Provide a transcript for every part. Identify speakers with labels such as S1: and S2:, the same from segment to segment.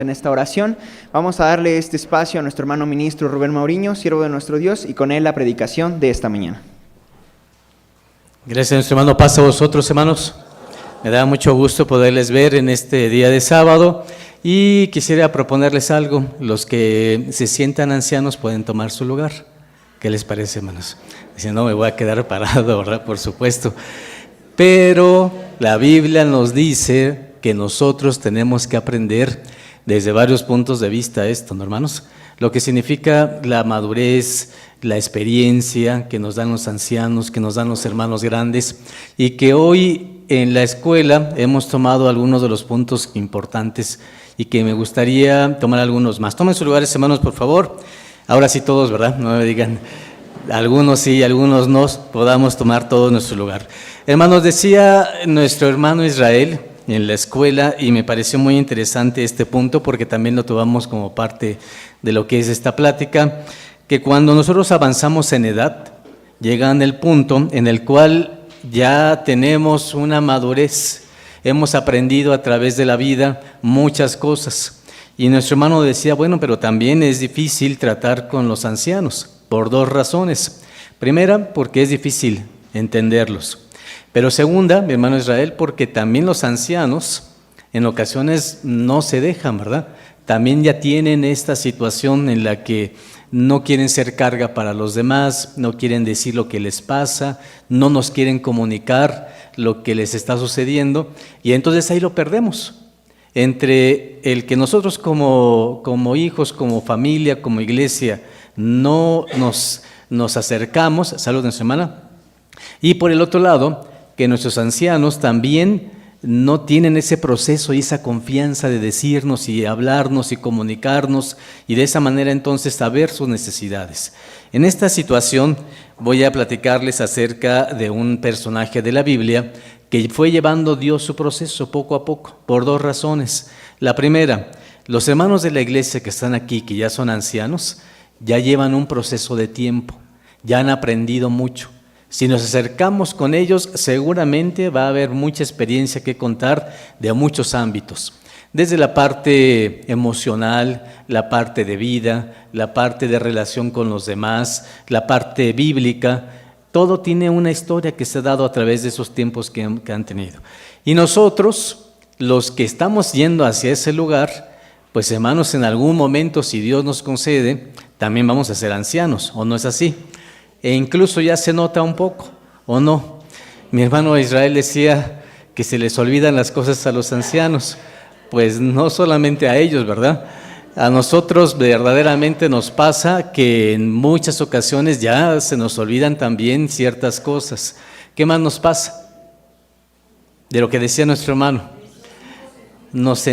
S1: En esta oración vamos a darle este espacio a nuestro hermano ministro Rubén Mauriño, siervo de nuestro Dios, y con él la predicación de esta mañana.
S2: Gracias, nuestro hermano. Paz a vosotros, hermanos. Me da mucho gusto poderles ver en este día de sábado y quisiera proponerles algo. Los que se sientan ancianos pueden tomar su lugar. ¿Qué les parece, hermanos? Dicen, no, me voy a quedar parado, ¿verdad? Por supuesto. Pero la Biblia nos dice que nosotros tenemos que aprender desde varios puntos de vista esto, ¿no, hermanos? Lo que significa la madurez, la experiencia que nos dan los ancianos, que nos dan los hermanos grandes, y que hoy en la escuela hemos tomado algunos de los puntos importantes y que me gustaría tomar algunos más. Tomen sus lugares, hermanos, por favor. Ahora sí todos, ¿verdad? No me digan algunos sí, algunos no, podamos tomar todo nuestro lugar. Hermanos, decía nuestro hermano Israel en la escuela, y me pareció muy interesante este punto porque también lo tomamos como parte de lo que es esta plática, que cuando nosotros avanzamos en edad, llegan el punto en el cual ya tenemos una madurez, hemos aprendido a través de la vida muchas cosas, y nuestro hermano decía, bueno, pero también es difícil tratar con los ancianos, por dos razones. Primera, porque es difícil entenderlos. Pero segunda, mi hermano Israel, porque también los ancianos en ocasiones no se dejan, ¿verdad? También ya tienen esta situación en la que no quieren ser carga para los demás, no quieren decir lo que les pasa, no nos quieren comunicar lo que les está sucediendo, y entonces ahí lo perdemos. Entre el que nosotros como hijos, como familia, como iglesia, no nos acercamos, salud nuestra hermana, y por el otro lado, que nuestros ancianos también no tienen ese proceso y esa confianza de decirnos y hablarnos y comunicarnos, y de esa manera entonces saber sus necesidades. En esta situación voy a platicarles acerca de un personaje de la Biblia que fue llevando Dios su proceso poco a poco, por dos razones. La primera, los hermanos de la iglesia que están aquí, que ya son ancianos, ya llevan un proceso de tiempo, ya han aprendido mucho. Si nos acercamos con ellos, seguramente va a haber mucha experiencia que contar de muchos ámbitos, desde la parte emocional, la parte de vida, la parte de relación con los demás, la parte bíblica. Todo tiene una historia que se ha dado a través de esos tiempos que han tenido. Y nosotros, los que estamos yendo hacia ese lugar, pues hermanos, en algún momento, si Dios nos concede, también vamos a ser ancianos, ¿o no es así? E incluso ya se nota un poco, ¿o no? Mi hermano Israel decía que se les olvidan las cosas a los ancianos. Pues no solamente a ellos, ¿verdad? A nosotros verdaderamente nos pasa que en muchas ocasiones ya se nos olvidan también ciertas cosas. ¿Qué más nos pasa? De lo que decía nuestro hermano. Nos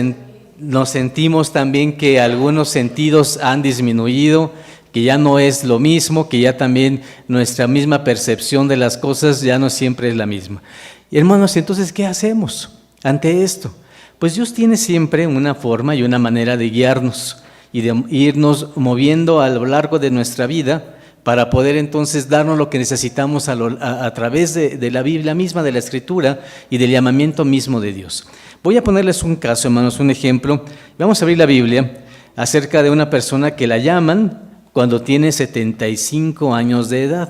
S2: sentimos también que algunos sentidos han disminuido, que ya no es lo mismo, que ya también nuestra misma percepción de las cosas ya no siempre es la misma. Y hermanos, entonces, ¿qué hacemos ante esto? Pues Dios tiene siempre una forma y una manera de guiarnos y de irnos moviendo a lo largo de nuestra vida para poder entonces darnos lo que necesitamos a través de la Biblia misma, de la Escritura y del llamamiento mismo de Dios. Voy a ponerles un caso, hermanos, un ejemplo. Vamos a abrir la Biblia acerca de una persona que la llaman cuando tiene 75 años de edad.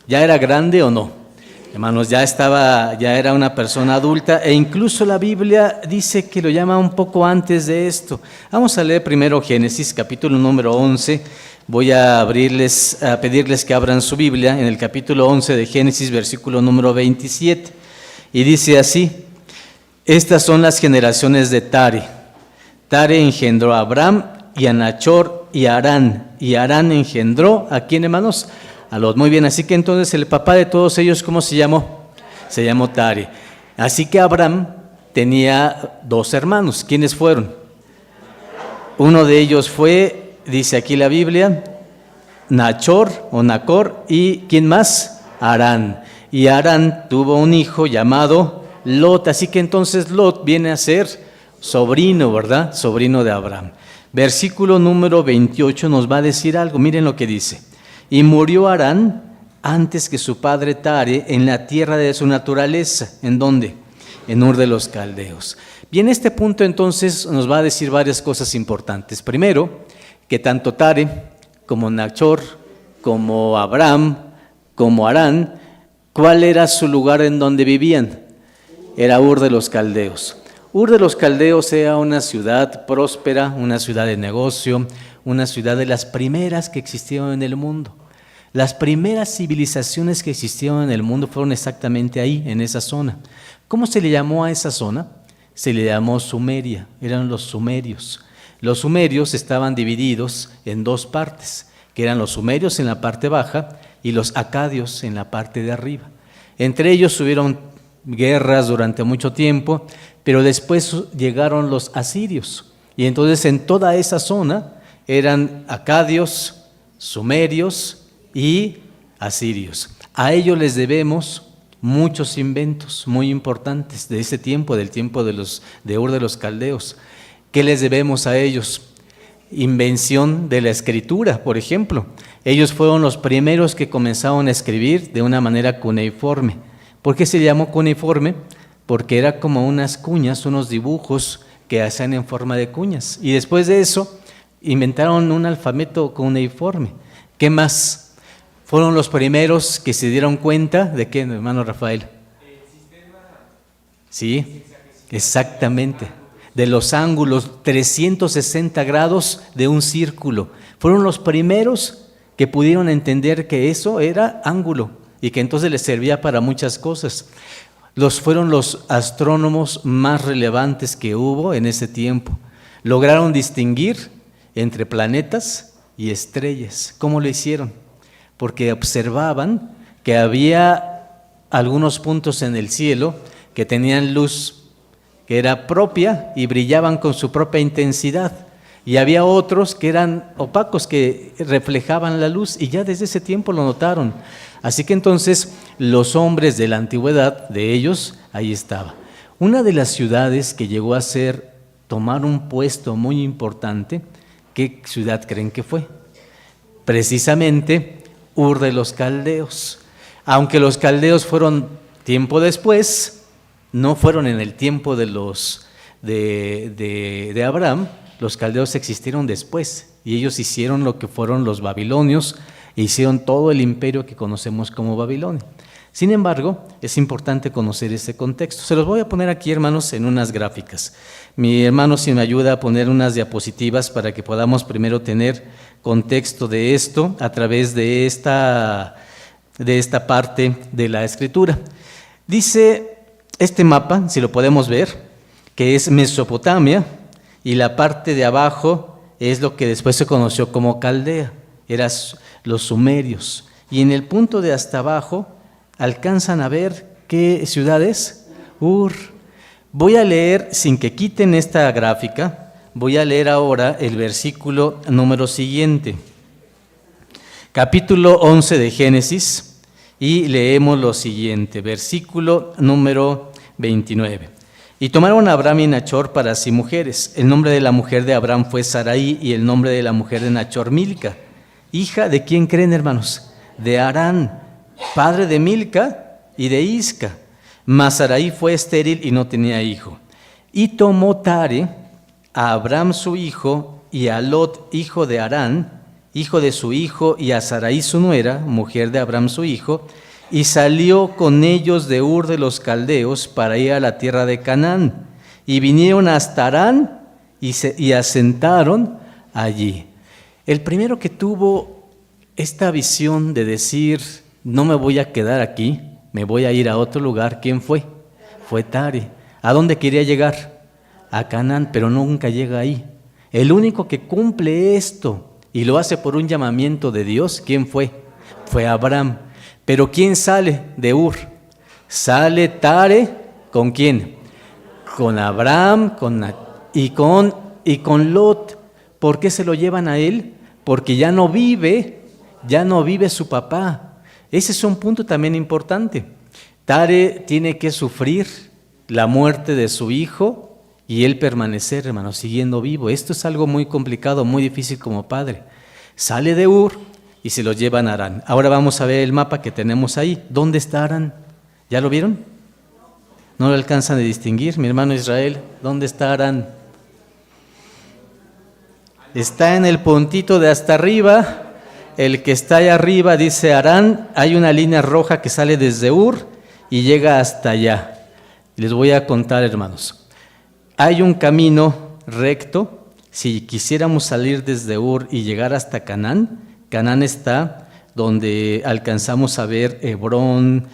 S2: ¿Ya era grande o no? Hermanos, ya era una persona adulta, e incluso la Biblia dice que lo llama un poco antes de esto. Vamos a leer primero Génesis, capítulo número 11. Voy a pedirles que abran su Biblia en el capítulo 11 de Génesis, versículo número 27. Y dice así: estas son las generaciones de Tare. Tare engendró a Abram y a Nachor y a Harán. Y Harán engendró, ¿a quién, hermanos? A Lot. Muy bien, así que entonces el papá de todos ellos, ¿cómo se llamó? Se llamó Tare. Así que Abraham tenía dos hermanos. ¿Quiénes fueron? Uno de ellos fue, dice aquí la Biblia, Nachor o Nacor, y ¿quién más? Harán. Y Harán tuvo un hijo llamado Lot. Así que entonces Lot viene a ser sobrino, ¿verdad? Sobrino de Abraham. Versículo número 28 nos va a decir algo. Miren lo que dice. Y murió Harán antes que su padre Tare en la tierra de su naturaleza. ¿En dónde? En Ur de los Caldeos. Y en este punto entonces nos va a decir varias cosas importantes. Primero, que tanto Tare como Nachor, como Abraham, como Harán, ¿cuál era su lugar en donde vivían? Era Ur de los Caldeos. Ur de los Caldeos era una ciudad próspera, una ciudad de negocio, una ciudad de las primeras que existieron en el mundo. Las primeras civilizaciones que existieron en el mundo fueron exactamente ahí, en esa zona. ¿Cómo se le llamó a esa zona? Se le llamó Sumeria, eran los sumerios. Los sumerios estaban divididos en dos partes, que eran los sumerios en la parte baja y los acadios en la parte de arriba. Entre ellos hubieron guerras durante mucho tiempo, pero después llegaron los asirios. Y entonces en toda esa zona eran acadios, sumerios y asirios. A ellos les debemos muchos inventos muy importantes de ese tiempo, del tiempo de Ur de los Caldeos. ¿Qué les debemos a ellos? Invención de la escritura, por ejemplo. Ellos fueron los primeros que comenzaron a escribir de una manera cuneiforme. ¿Por qué se llamó cuneiforme? Porque era como unas cuñas, unos dibujos que hacían en forma de cuñas. Y después de eso inventaron un alfabeto cuneiforme. ¿Qué más? Fueron los primeros que se dieron cuenta de qué, hermano Rafael. Sí, exactamente. De los ángulos, 360 grados de un círculo. Fueron los primeros que pudieron entender que eso era ángulo y que entonces les servía para muchas cosas. Fueron los astrónomos más relevantes que hubo en ese tiempo. Lograron distinguir entre planetas y estrellas. ¿Cómo lo hicieron? Porque observaban que había algunos puntos en el cielo que tenían luz que era propia y brillaban con su propia intensidad. Y había otros que eran opacos, que reflejaban la luz, y ya desde ese tiempo lo notaron. Así que entonces los hombres de la antigüedad, de ellos, ahí estaba. Una de las ciudades que llegó a tomar un puesto muy importante, ¿qué ciudad creen que fue? Precisamente Ur de los Caldeos. Aunque los caldeos fueron tiempo después, no fueron en el tiempo de Abraham. Los caldeos existieron después y ellos hicieron lo que fueron los babilonios e hicieron todo el imperio que conocemos como Babilonia. Sin embargo, es importante conocer ese contexto. Se los voy a poner aquí, hermanos, en unas gráficas. Mi hermano, si me ayuda a poner unas diapositivas para que podamos primero tener contexto de esto a través de esta parte de la Escritura. Dice este mapa, si lo podemos ver, que es Mesopotamia, y la parte de abajo es lo que después se conoció como Caldea, eran los sumerios. Y en el punto de hasta abajo alcanzan a ver qué ciudad es, Ur. Voy a leer, sin que quiten esta gráfica, voy a leer ahora el versículo número siguiente. Capítulo 11 de Génesis, y leemos lo siguiente, versículo número 29. Y tomaron a Abraham y Nachor para sí mujeres. El nombre de la mujer de Abraham fue Sarai, y el nombre de la mujer de Nachor, Milca. ¿Hija de quién creen, hermanos? De Harán, padre de Milca y de Isca. Mas Sarai fue estéril y no tenía hijo. Y tomó Tare a Abraham su hijo, y a Lot, hijo de Harán, hijo de su hijo, y a Sarai su nuera, mujer de Abraham su hijo, y salió con ellos de Ur de los Caldeos para ir a la tierra de Canaán. Y vinieron hasta Harán y asentaron allí. El primero que tuvo esta visión de decir, no me voy a quedar aquí, me voy a ir a otro lugar, ¿quién fue? Fue Tare. ¿A dónde quería llegar? A Canaán, pero nunca llega ahí. El único que cumple esto y lo hace por un llamamiento de Dios, ¿quién fue? Fue Abraham. Pero ¿quién sale de Ur? Sale Tare, ¿con quién? Con Abraham y con Lot. ¿Por qué se lo llevan a él? Porque ya no vive su papá. Ese es un punto también importante. Tare tiene que sufrir la muerte de su hijo y él permanecer, hermano, siguiendo vivo. Esto es algo muy complicado, muy difícil como padre. Sale de Ur y se lo llevan a Harán. Ahora vamos a ver el mapa que tenemos ahí. ¿Dónde está Harán? ¿Ya lo vieron? ¿No lo alcanzan a distinguir? Mi hermano Israel, ¿dónde está Harán? Está en el puntito de hasta arriba. El que está allá arriba dice Harán. Hay una línea roja que sale desde Ur y llega hasta allá. Les voy a contar, hermanos. Hay un camino recto. Si quisiéramos salir desde Ur y llegar hasta Canaán, Canaán está donde alcanzamos a ver Hebrón,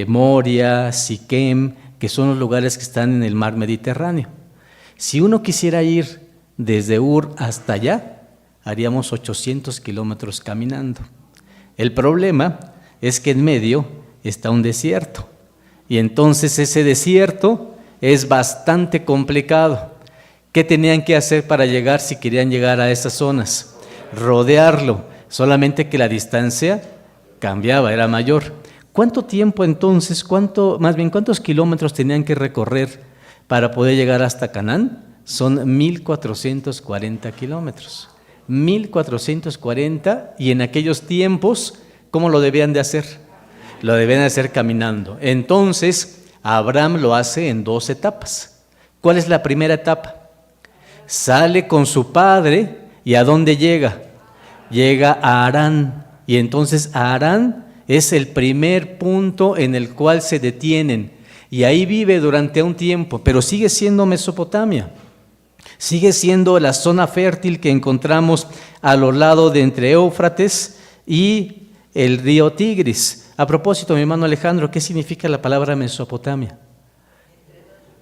S2: Moria, Siquem, que son los lugares que están en el mar Mediterráneo. Si uno quisiera ir desde Ur hasta allá, haríamos 800 kilómetros caminando. El problema es que en medio está un desierto, y entonces ese desierto es bastante complicado. ¿Qué tenían que hacer para llegar si querían llegar a esas zonas? Rodearlo, solamente que la distancia cambiaba, era mayor. ¿Cuánto tiempo entonces, cuántos kilómetros tenían que recorrer para poder llegar hasta Canaán? Son 1440 kilómetros. 1440, y en aquellos tiempos, ¿cómo lo debían de hacer? Lo debían de hacer caminando. Entonces, Abraham lo hace en 2 etapas. ¿Cuál es la primera etapa? Sale con su padre, ¿y a dónde llega? Llega a Harán, y entonces Harán es el primer punto en el cual se detienen, y ahí vive durante un tiempo, pero sigue siendo Mesopotamia. Sigue siendo la zona fértil que encontramos a los lados de entre Éufrates y el río Tigris. A propósito, mi hermano Alejandro, ¿qué significa la palabra Mesopotamia?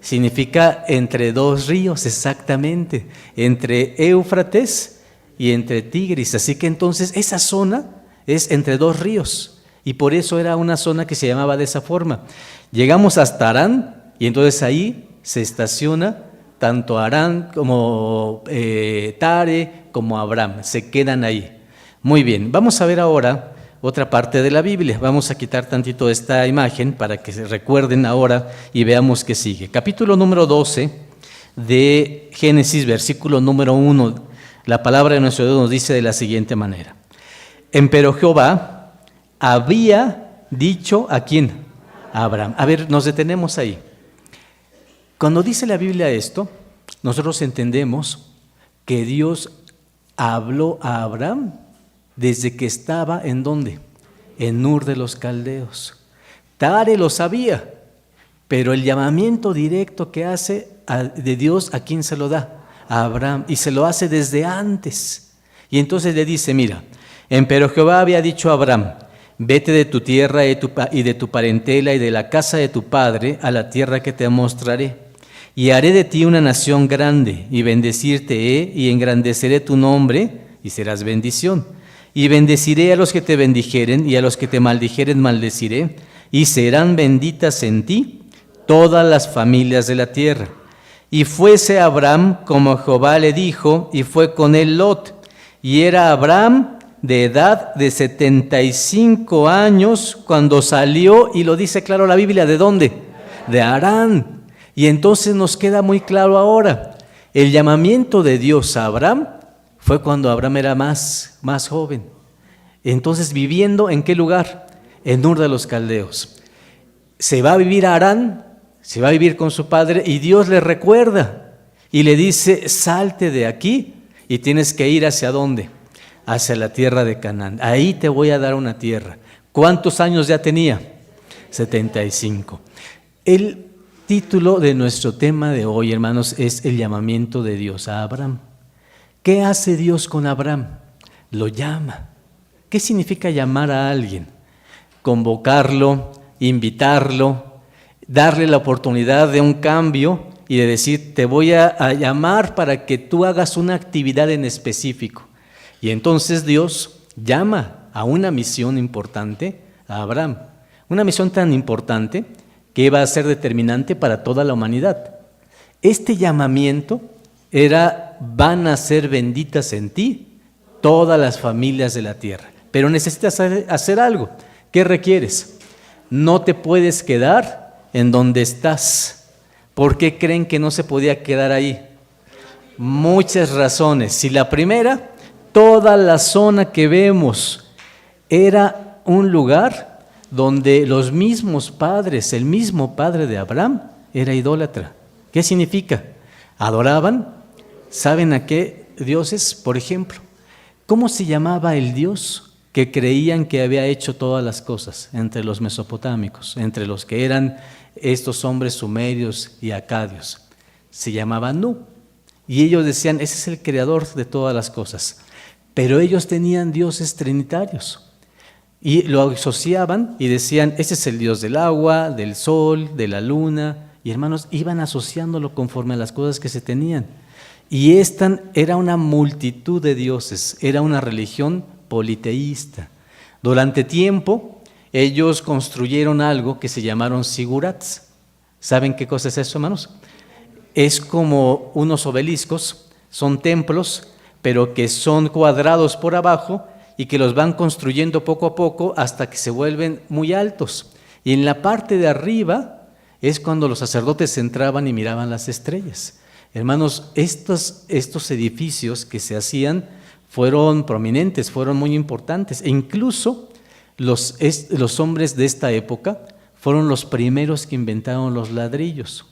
S2: Significa entre 2 ríos, exactamente, entre Éufrates y entre Tigris. Así que entonces esa zona es entre 2 ríos, y por eso era una zona que se llamaba de esa forma. Llegamos hasta Harán, y entonces ahí se estaciona tanto Harán como Tare como Abraham, se quedan ahí. Muy bien, vamos a ver ahora otra parte de la Biblia. Vamos a quitar tantito esta imagen para que se recuerden ahora y veamos qué sigue. Capítulo número 12 de Génesis, versículo número 1. La palabra de nuestro Dios nos dice de la siguiente manera: Empero Jehová había dicho ¿a quién? A Abraham. A ver, nos detenemos ahí. Cuando dice la Biblia esto, nosotros entendemos que Dios habló a Abraham desde que estaba ¿en dónde? En Ur de los Caldeos. Tare lo sabía, pero el llamamiento directo que hace de Dios, ¿a quién se lo da? A Abraham, y se lo hace desde antes. Y entonces le dice, mira, empero Jehová había dicho a Abraham, vete de tu tierra y de tu parentela y de la casa de tu padre a la tierra que te mostraré. Y haré de ti una nación grande, y bendecirte y engrandeceré tu nombre, y serás bendición. Y bendeciré a los que te bendijeren, y a los que te maldijeren maldeciré, y serán benditas en ti todas las familias de la tierra. Y fuese Abraham como Jehová le dijo, y fue con él Lot. Y era Abraham de edad de 75 años cuando salió, y lo dice claro la Biblia, ¿de dónde? De Harán. Y entonces nos queda muy claro ahora, el llamamiento de Dios a Abraham fue cuando Abraham era más joven. Entonces, ¿viviendo en qué lugar? En Ur de los Caldeos. Se va a vivir a Harán, se va a vivir con su padre, y Dios le recuerda y le dice, salte de aquí y tienes que ir ¿hacia dónde? Hacia la tierra de Canaán. Ahí te voy a dar una tierra. ¿Cuántos años ya tenía? 75. El título de nuestro tema de hoy, hermanos, es el llamamiento de Dios a Abraham. ¿Qué hace Dios con Abraham? Lo llama. ¿Qué significa llamar a alguien? Convocarlo, invitarlo, darle la oportunidad de un cambio y de decir, te voy a llamar para que tú hagas una actividad en específico. Y entonces Dios llama a una misión importante a Abraham. Una misión tan importante que iba a ser determinante para toda la humanidad. Este llamamiento era, van a ser benditas en ti todas las familias de la tierra. Pero necesitas hacer algo. ¿Qué requieres? No te puedes quedar en donde estás. ¿Por qué creen que no se podía quedar ahí? Muchas razones. Si la primera, toda la zona que vemos era un lugar donde los mismos padres, el mismo padre de Abraham, era idólatra. ¿Qué significa? Adoraban, ¿saben a qué dioses? Por ejemplo, ¿cómo se llamaba el dios que creían que había hecho todas las cosas entre los mesopotámicos, entre los que eran estos hombres sumerios y acadios? Se llamaba Nu. Y ellos decían, ese es el creador de todas las cosas. Pero ellos tenían dioses trinitarios. Y lo asociaban y decían, ese es el dios del agua, del sol, de la luna. Y hermanos, iban asociándolo conforme a las cosas que se tenían. Y esta era una multitud de dioses, era una religión politeísta. Durante tiempo, ellos construyeron algo que se llamaron sigurats. ¿Saben qué cosa es eso, hermanos? Es como unos obeliscos, son templos, pero que son cuadrados por abajo y que los van construyendo poco a poco hasta que se vuelven muy altos. Y en la parte de arriba es cuando los sacerdotes entraban y miraban las estrellas. Hermanos, estos edificios que se hacían fueron prominentes, fueron muy importantes. E incluso los hombres de esta época fueron los primeros que inventaron los ladrillos.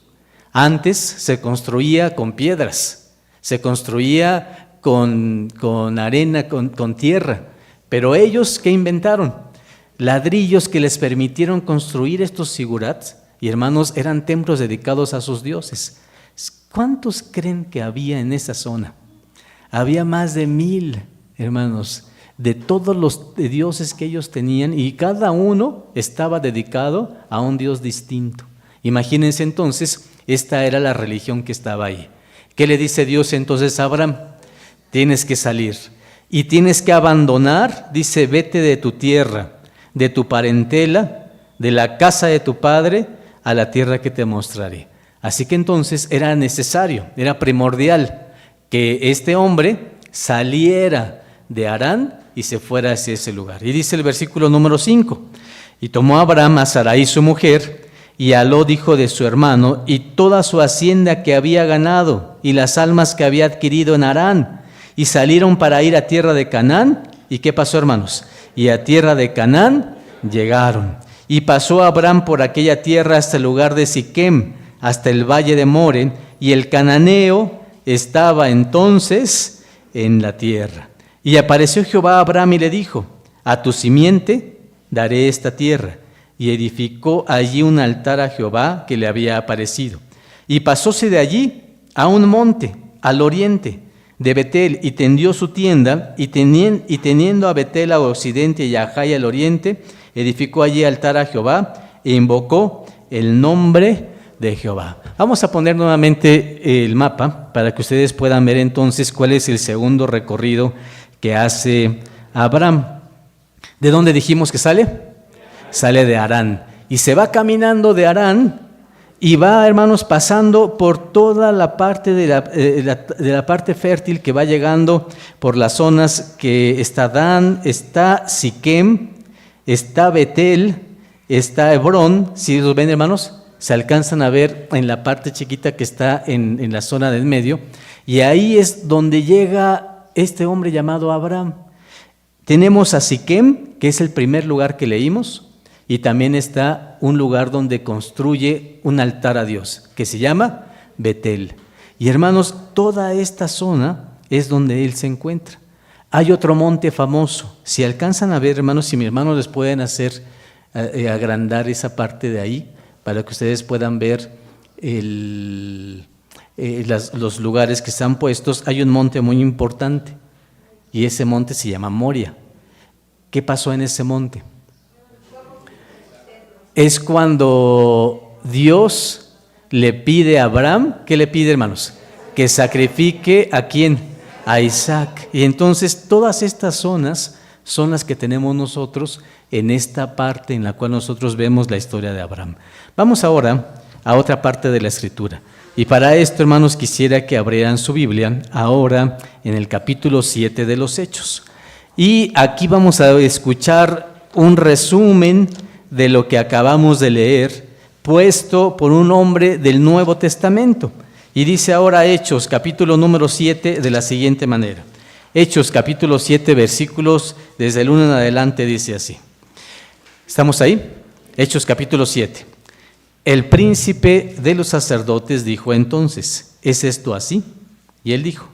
S2: Antes se construía con piedras, se construía con arena, con tierra. Pero ellos, ¿qué inventaron? Ladrillos que les permitieron construir estos sigurats. Y hermanos, eran templos dedicados a sus dioses. ¿Cuántos creen que había en esa zona? Había más de 1000, hermanos, de todos los dioses que ellos tenían, y cada uno estaba dedicado a un dios distinto. Imagínense entonces, esta era la religión que estaba ahí. ¿Qué le dice Dios entonces a Abraham? Tienes que salir y tienes que abandonar, dice, vete de tu tierra, de tu parentela, de la casa de tu padre, a la tierra que te mostraré. Así que entonces era necesario, era primordial que este hombre saliera de Harán y se fuera hacia ese lugar. Y dice el versículo número 5, y tomó Abraham a Sarai su mujer, y a Lot hijo de su hermano, y toda su hacienda que había ganado, y las almas que había adquirido en Harán, y salieron para ir a tierra de Canaán. ¿Y qué pasó, hermanos? Y a tierra de Canaán llegaron. Y pasó Abraham por aquella tierra hasta el lugar de Siquem, hasta el valle de More, y el cananeo estaba entonces en la tierra. Y apareció Jehová a Abraham y le dijo, a tu simiente daré esta tierra. Y edificó allí un altar a Jehová que le había aparecido. Y pasóse de allí a un monte, al oriente de Betel, y tendió su tienda, y teniendo a Betel al occidente y a Jai al oriente, edificó allí altar a Jehová e invocó el nombre de Jehová. Vamos a poner nuevamente el mapa para que ustedes puedan ver entonces cuál es el segundo recorrido que hace Abraham. ¿De dónde dijimos que sale? Sale de Harán y se va caminando de Harán y va, hermanos, pasando por toda la parte de la parte fértil, que va llegando por las zonas que está Dan, está Siquem, está Betel, está Hebrón. Si los ven, hermanos, se alcanzan a ver en la parte chiquita que está en la zona del medio, y ahí es donde llega este hombre llamado Abraham. Tenemos a Siquem, que es el primer lugar que leímos, y también está un lugar donde construye un altar a Dios, que se llama Betel. Y hermanos, toda esta zona es donde él se encuentra. Hay otro monte famoso. Si alcanzan a ver, hermanos, si mis hermanos les pueden hacer agrandar esa parte de ahí, para que ustedes puedan ver los lugares que están puestos. Hay un monte muy importante, y ese monte se llama Moria. ¿Qué pasó en ese monte? Es cuando Dios le pide a Abraham, ¿qué le pide, hermanos? Que sacrifique ¿a quién? A Isaac. Y entonces todas estas zonas son las que tenemos nosotros en esta parte en la cual nosotros vemos la historia de Abraham. Vamos ahora a otra parte de la Escritura. Y para esto, hermanos, quisiera que abrieran su Biblia ahora en el capítulo 7 de los Hechos. Y aquí vamos a escuchar un resumen de lo que acabamos de leer, puesto por un hombre del Nuevo Testamento. Y dice ahora Hechos, capítulo número 7, de la siguiente manera. Hechos, capítulo 7, versículos desde el 1 en adelante, dice así. ¿Estamos ahí? Hechos capítulo 7. El príncipe de los sacerdotes dijo entonces, ¿es esto así? Y él dijo,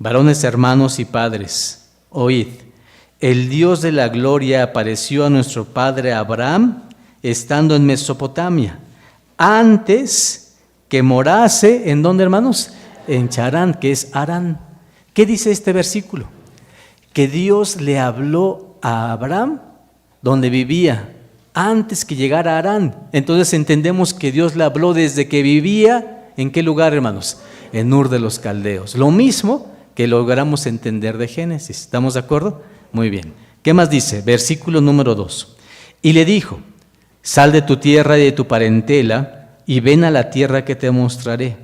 S2: varones, hermanos y padres, oíd, el Dios de la gloria apareció a nuestro padre Abraham estando en Mesopotamia, antes que morase, ¿en dónde, hermanos? En Charán, que es Harán. ¿Qué dice este versículo? Que Dios le habló a Abraham donde vivía, antes que llegara a Harán. Entonces entendemos que Dios le habló desde que vivía, ¿en qué lugar, hermanos? En Ur de los Caldeos. Lo mismo que logramos entender de Génesis. ¿Estamos de acuerdo? Muy bien. ¿Qué más dice? Versículo número 2. Y le dijo, sal de tu tierra y de tu parentela y ven a la tierra que te mostraré.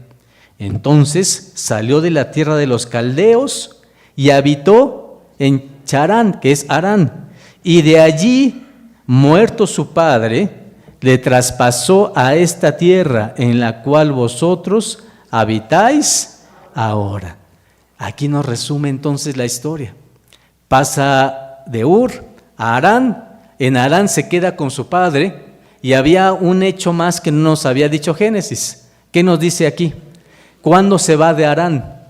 S2: Entonces salió de la tierra de los caldeos y habitó en Charán, que es Harán. Y de allí, muerto su padre, le traspasó a esta tierra en la cual vosotros habitáis ahora. Aquí nos resume entonces la historia. Pasa de Ur a Harán. En Harán se queda con su padre y había un hecho más que no nos había dicho Génesis. ¿Qué nos dice aquí? ¿Cuándo se va de Harán?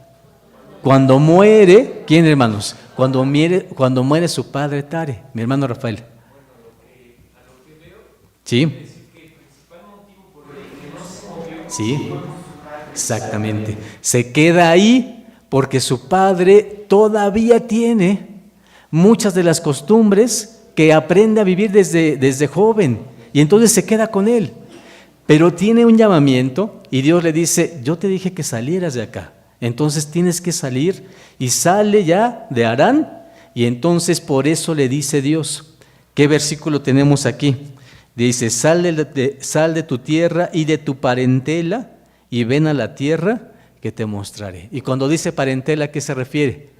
S2: Cuando muere, ¿quién, hermanos? Cuando muere su padre Tare, mi hermano Rafael. ¿Sí? Sí, exactamente. Se queda ahí porque su padre todavía tiene muchas de las costumbres que aprende a vivir desde joven, y entonces se queda con él. Pero tiene un llamamiento y Dios le dice, yo te dije que salieras de acá, entonces tienes que salir, y sale ya de Harán, y entonces por eso le dice Dios. ¿Qué versículo tenemos aquí? Dice, sal de tu tierra y de tu parentela y ven a la tierra que te mostraré. Y cuando dice parentela, ¿a qué se refiere?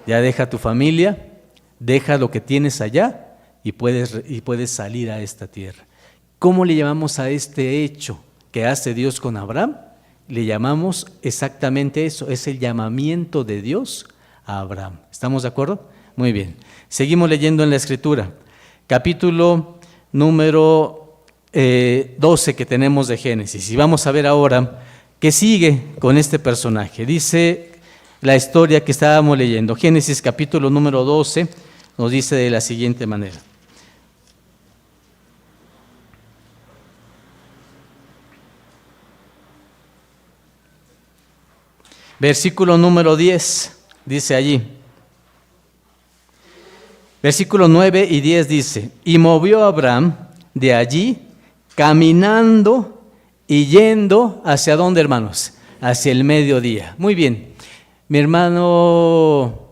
S2: Ya deja tu familia, deja lo que tienes allá y puedes salir a esta tierra. ¿Cómo le llamamos a este hecho que hace Dios con Abraham? Le llamamos exactamente eso, es el llamamiento de Dios a Abraham. ¿Estamos de acuerdo? Muy bien. Seguimos leyendo en la Escritura. Capítulo número 12 que tenemos de Génesis. Y vamos a ver ahora qué sigue con este personaje. Dice la historia que estábamos leyendo. Génesis capítulo número 12 nos dice de la siguiente manera. Versículo número 10, dice allí. Versículo 9 y 10 dice, y movió a Abraham de allí, caminando y yendo, ¿hacia dónde, hermanos? Hacia el mediodía. Muy bien. Mi hermano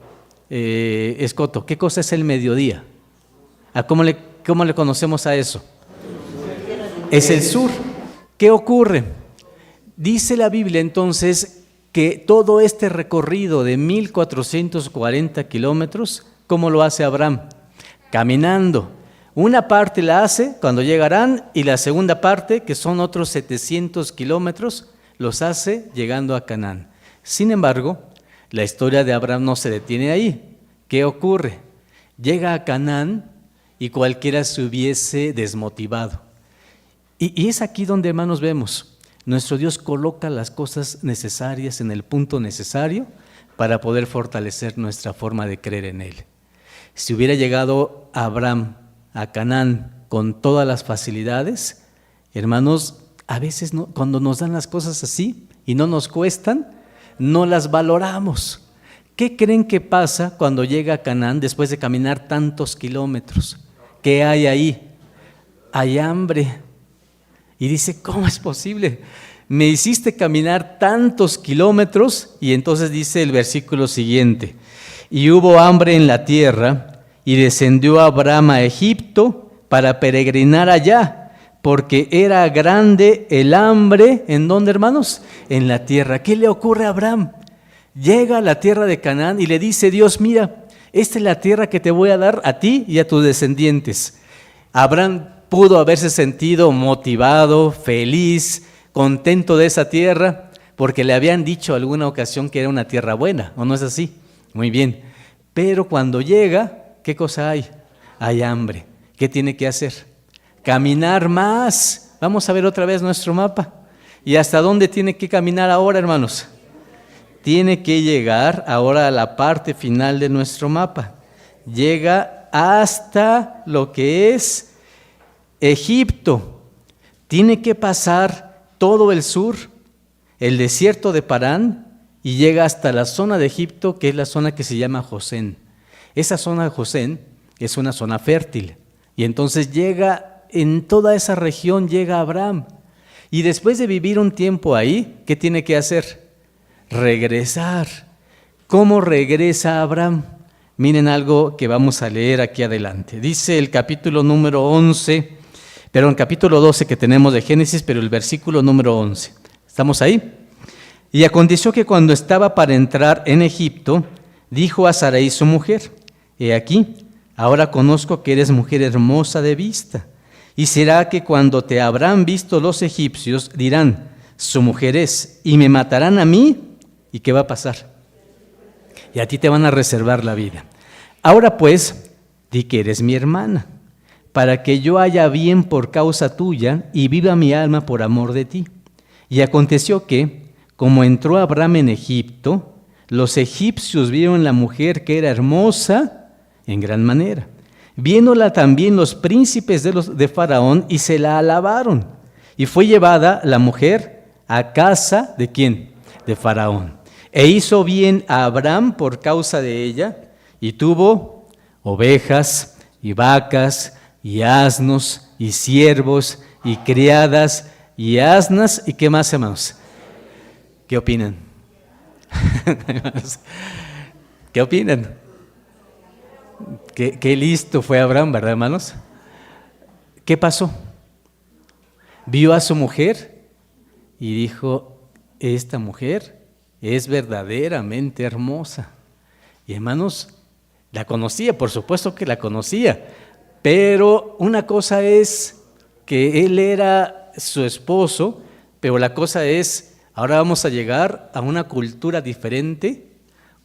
S2: Escoto, ¿qué cosa es el mediodía? ¿Cómo le conocemos a eso? Es el sur. ¿Qué ocurre? Dice la Biblia entonces que todo este recorrido de 1440 kilómetros, ¿cómo lo hace Abraham? Caminando. Una parte la hace cuando llega a Harán y la segunda parte, que son otros 700 kilómetros, los hace llegando a Canaán. Sin embargo, la historia de Abraham no se detiene ahí. ¿Qué ocurre? Llega a Canaán y cualquiera se hubiese desmotivado. Y es aquí donde, hermanos, vemos. Nuestro Dios coloca las cosas necesarias en el punto necesario para poder fortalecer nuestra forma de creer en Él. Si hubiera llegado Abraham a Canaán con todas las facilidades, hermanos, a veces cuando nos dan las cosas así y no nos cuestan, no las valoramos. ¿Qué creen que pasa cuando llega a Canaán después de caminar tantos kilómetros? ¿Qué hay ahí? Hay hambre. Y dice, ¿cómo es posible? Me hiciste caminar tantos kilómetros. Y entonces dice el versículo siguiente, y hubo hambre en la tierra, y descendió Abraham a Egipto para peregrinar allá, porque era grande el hambre. ¿En dónde, hermanos? En la tierra. ¿Qué le ocurre a Abraham? Llega a la tierra de Canaán y le dice Dios, mira, esta es la tierra que te voy a dar a ti y a tus descendientes. Abraham pudo haberse sentido motivado, feliz, contento de esa tierra, porque le habían dicho alguna ocasión que era una tierra buena, ¿o no es así? Muy bien. Pero cuando llega, ¿qué cosa hay? Hay hambre. ¿qué tiene que hacer? Caminar más. Vamos a ver otra vez nuestro mapa. ¿Y hasta dónde tiene que caminar ahora, hermanos? Tiene que llegar ahora a la parte final de nuestro mapa. Llega hasta lo que es Egipto. Tiene que pasar todo el sur, el desierto de Parán, y llega hasta la zona de Egipto, que es la zona que se llama Gosén. Esa zona de Gosén es una zona fértil. Y entonces llega, en toda esa región llega Abraham. Y después de vivir un tiempo ahí, ¿qué tiene que hacer? Regresar. ¿Cómo regresa Abraham? Miren algo que vamos a leer aquí adelante. Dice el capítulo número 11, capítulo 12 que tenemos de Génesis, pero el versículo número 11. ¿Estamos ahí? Y aconteció que cuando estaba para entrar en Egipto, dijo a Sarai su mujer: He aquí, ahora conozco que eres mujer hermosa de vista. Y será que cuando te habrán visto los egipcios, dirán: su mujer es, y me matarán a mí. ¿Y qué va a pasar? Y a ti te van a reservar la vida. Ahora pues, di que eres mi hermana, para que yo haya bien por causa tuya y viva mi alma por amor de ti. Y aconteció que, como entró Abraham en Egipto, los egipcios vieron la mujer que era hermosa en gran manera. Viéndola también los príncipes de Faraón y se la alabaron. Y fue llevada la mujer a casa ¿de quién? De Faraón. E hizo bien a Abraham por causa de ella, y tuvo ovejas y vacas y asnos y siervos y criadas y asnas. ¿Y qué más, hermanos? ¿Qué opinan? ¿Qué opinan? Qué listo fue Abraham, ¿verdad, hermanos? ¿Qué pasó? Vio a su mujer y dijo: esta mujer es verdaderamente hermosa. Y hermanos, la conocía, por supuesto que la conocía, pero una cosa es que él era su esposo, pero la cosa es, ahora vamos a llegar a una cultura diferente,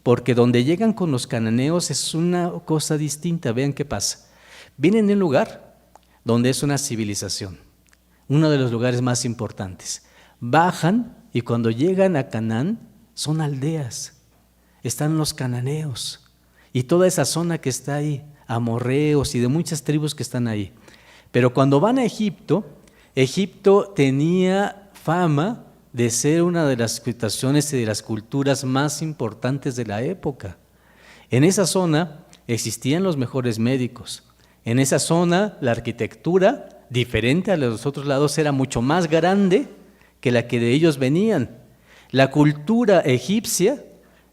S2: porque donde llegan con los cananeos es una cosa distinta. Vean qué pasa. Vienen de un lugar donde es una civilización, uno de los lugares más importantes. Bajan y cuando llegan a Canaán son aldeas. Están los cananeos y toda esa zona que está ahí, amorreos y de muchas tribus que están ahí. Pero cuando van a Egipto, Egipto tenía fama de ser una de las civilizaciones y de las culturas más importantes de la época. En esa zona existían los mejores médicos. En esa zona la arquitectura, diferente a los otros lados, era mucho más grande que la que de ellos venían. La cultura egipcia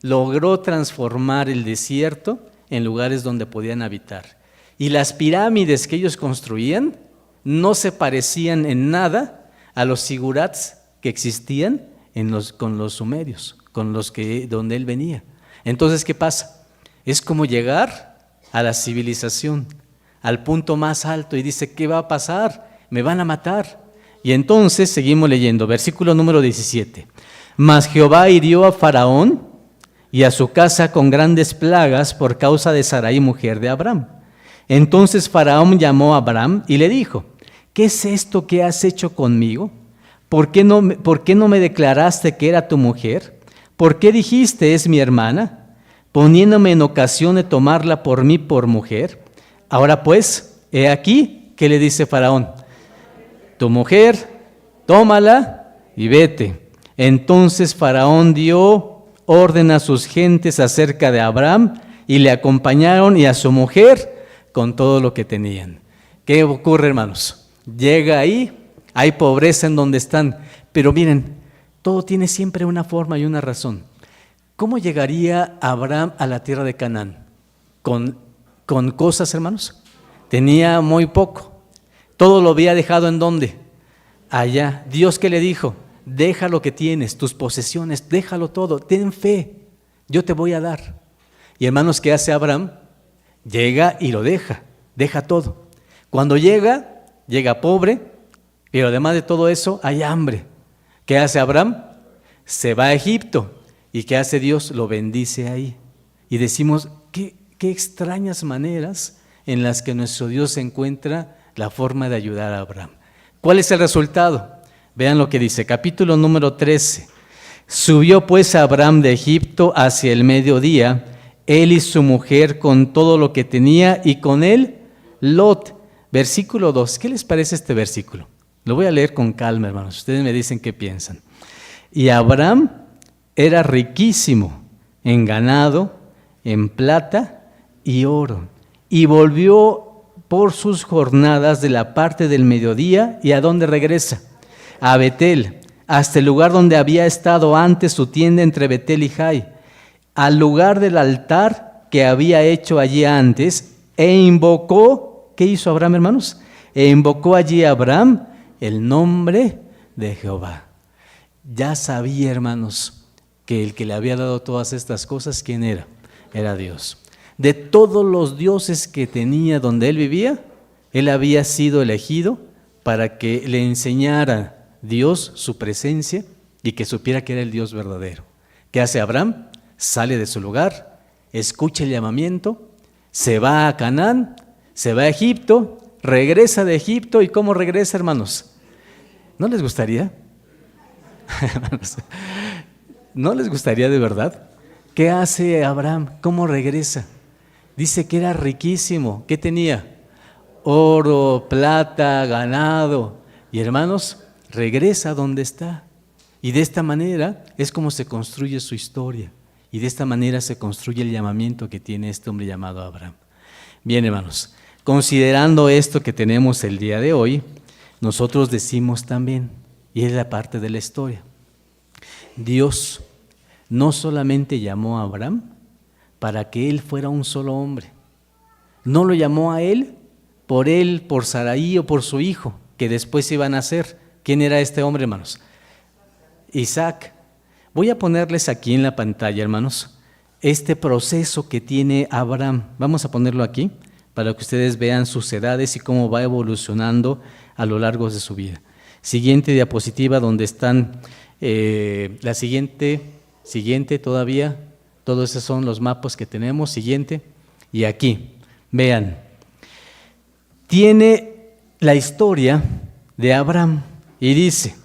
S2: logró transformar el desierto en lugares donde podían habitar. Y las pirámides que ellos construían no se parecían en nada a los zigurats que existían con los sumerios, donde él venía. Entonces, ¿qué pasa? Es como llegar a la civilización, al punto más alto, y dice: ¿qué va a pasar? Me van a matar. Y entonces seguimos leyendo, versículo número 17. Mas Jehová hirió a Faraón y a su casa con grandes plagas por causa de Sarai, mujer de Abraham. Entonces Faraón llamó a Abraham y le dijo: ¿qué es esto que has hecho conmigo? ¿Por qué no me declaraste que era tu mujer? ¿Por qué dijiste: es mi hermana? Poniéndome en ocasión de tomarla por mí por mujer. Ahora pues, he aquí, ¿qué le dice Faraón? Tu mujer, tómala y vete. Entonces Faraón dio orden a sus gentes acerca de Abraham y le acompañaron, y a su mujer con todo lo que tenían. ¿Qué ocurre, hermanos? Llega ahí, hay pobreza en donde están, pero miren, todo tiene siempre una forma y una razón. ¿Cómo llegaría Abraham a la tierra de Canaán? Con cosas, hermanos. Tenía muy poco. Todo lo había dejado ¿en dónde? Allá. ¿Dios qué le dijo? Deja lo que tienes, tus posesiones, déjalo todo, ten fe, yo te voy a dar. Y hermanos, ¿qué hace Abraham? Llega y lo deja todo. Cuando llega pobre, pero además de todo eso, hay hambre. ¿Qué hace Abraham? Se va a Egipto. ¿Y qué hace Dios? Lo bendice ahí. Y decimos, qué extrañas maneras en las que nuestro Dios encuentra la forma de ayudar a Abraham. ¿Cuál es el resultado? Vean lo que dice, capítulo número 13. Subió pues Abraham de Egipto hacia el mediodía, él y su mujer con todo lo que tenía, y con él Lot. Versículo 2. ¿Qué les parece este versículo? Lo voy a leer con calma, hermanos. Ustedes me dicen qué piensan. Y Abraham era riquísimo en ganado, en plata y oro, y volvió por sus jornadas de la parte del mediodía. ¿Y a dónde regresa? A Betel, hasta el lugar donde había estado antes su tienda entre Betel y Jai, al lugar del altar que había hecho allí antes, e invocó, ¿qué hizo Abraham, hermanos? E invocó allí a Abraham el nombre de Jehová. Ya sabía, hermanos, que el que le había dado todas estas cosas, ¿quién era? Era Dios. De todos los dioses que tenía donde él vivía, él había sido elegido para que le enseñara Dios su presencia y que supiera que era el Dios verdadero. ¿Qué hace Abraham? Sale de su lugar, escucha el llamamiento, se va a Canaán, se va a Egipto, regresa de Egipto. ¿Y cómo regresa, hermanos? ¿No les gustaría? ¿No les gustaría de verdad? ¿Qué hace Abraham? ¿Cómo regresa? Dice que era riquísimo. ¿Qué tenía? Oro, plata, ganado. Y hermanos, regresa donde está. Y de esta manera es como se construye su historia. Y de esta manera se construye el llamamiento que tiene este hombre llamado Abraham. Bien, hermanos, considerando esto que tenemos el día de hoy, nosotros decimos también, y es la parte de la historia, Dios no solamente llamó a Abraham para que él fuera un solo hombre, no lo llamó a él, por Saraí o por su hijo, que después iban a nacer. ¿Quién era este hombre, hermanos? Isaac. Voy a ponerles aquí en la pantalla, hermanos, este proceso que tiene Abraham. Vamos a ponerlo aquí para que ustedes vean sus edades y cómo va evolucionando a lo largo de su vida. Siguiente diapositiva, donde están la siguiente todavía. Todos esos son los mapas que tenemos. Siguiente. Y aquí, vean, tiene la historia de Abraham y dice,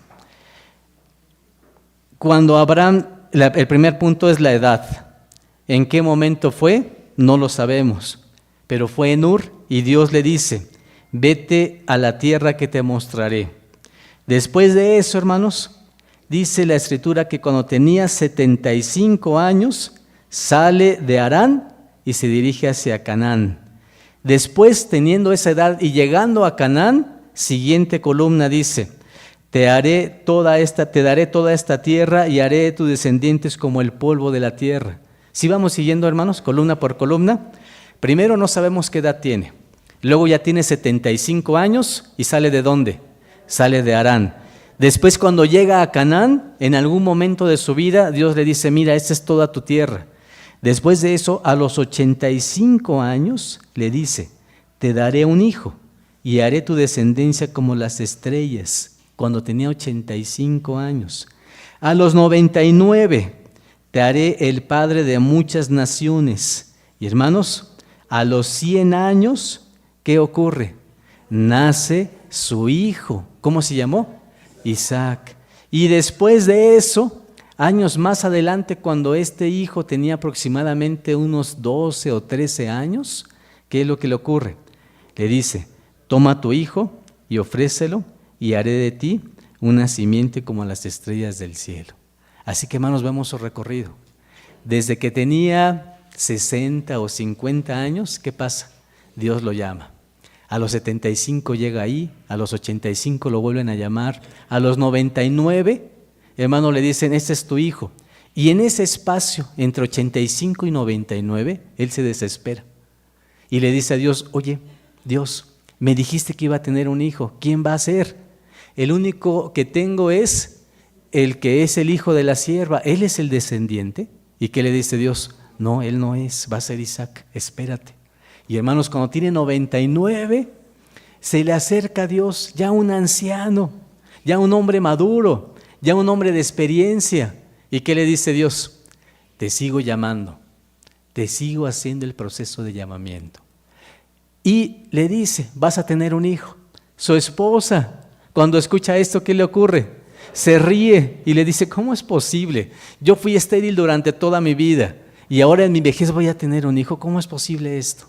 S2: cuando Abraham, el primer punto es la edad. ¿En qué momento fue? No lo sabemos, pero fue en Ur y Dios le dice, vete a la tierra que te mostraré. Después de eso, hermanos, dice la Escritura que cuando tenía 75 años, sale de Harán y se dirige hacia Canaán. Después, teniendo esa edad y llegando a Canaán, siguiente columna dice, te daré toda esta tierra y haré de tus descendientes como el polvo de la tierra. Si vamos siguiendo, hermanos, columna por columna, primero no sabemos qué edad tiene. Luego ya tiene 75 años y sale ¿de dónde? Sale de Harán. Después, cuando llega a Canaán, en algún momento de su vida, Dios le dice, mira, esta es toda tu tierra. Después de eso, a los 85 años, le dice, te daré un hijo y haré tu descendencia como las estrellas, cuando tenía 85 años. A los 99, te haré el padre de muchas naciones. Y hermanos, a los 100 años, ¿qué ocurre? Nace su hijo. ¿Cómo se llamó? Isaac. Y después de eso, años más adelante, cuando este hijo tenía aproximadamente unos 12 o 13 años, ¿qué es lo que le ocurre? Le dice, toma tu hijo y ofrécelo y haré de ti una simiente como las estrellas del cielo. Así que, hermanos, vemos su recorrido. Desde que tenía 60 o 50 años, ¿qué pasa? Dios lo llama. A los 75 llega ahí, a los 85 lo vuelven a llamar, a los 99, hermano, le dicen, este es tu hijo. Y en ese espacio, entre 85 y 99, él se desespera. Y le dice a Dios, oye, Dios, me dijiste que iba a tener un hijo, ¿quién va a ser? El único que tengo es el que es el hijo de la sierva, él es el descendiente. ¿Y qué le dice Dios? No, él no es, va a ser Isaac, espérate. Y hermanos, cuando tiene 99, se le acerca a Dios, ya un anciano, ya un hombre maduro, ya un hombre de experiencia. ¿Y qué le dice Dios? Te sigo llamando, te sigo haciendo el proceso de llamamiento. y le dice, vas a tener un hijo. Su esposa, cuando escucha esto, ¿qué le ocurre? Se ríe y le dice, ¿cómo es posible? Yo fui estéril durante toda mi vida y ahora en mi vejez voy a tener un hijo. ¿Cómo es posible esto?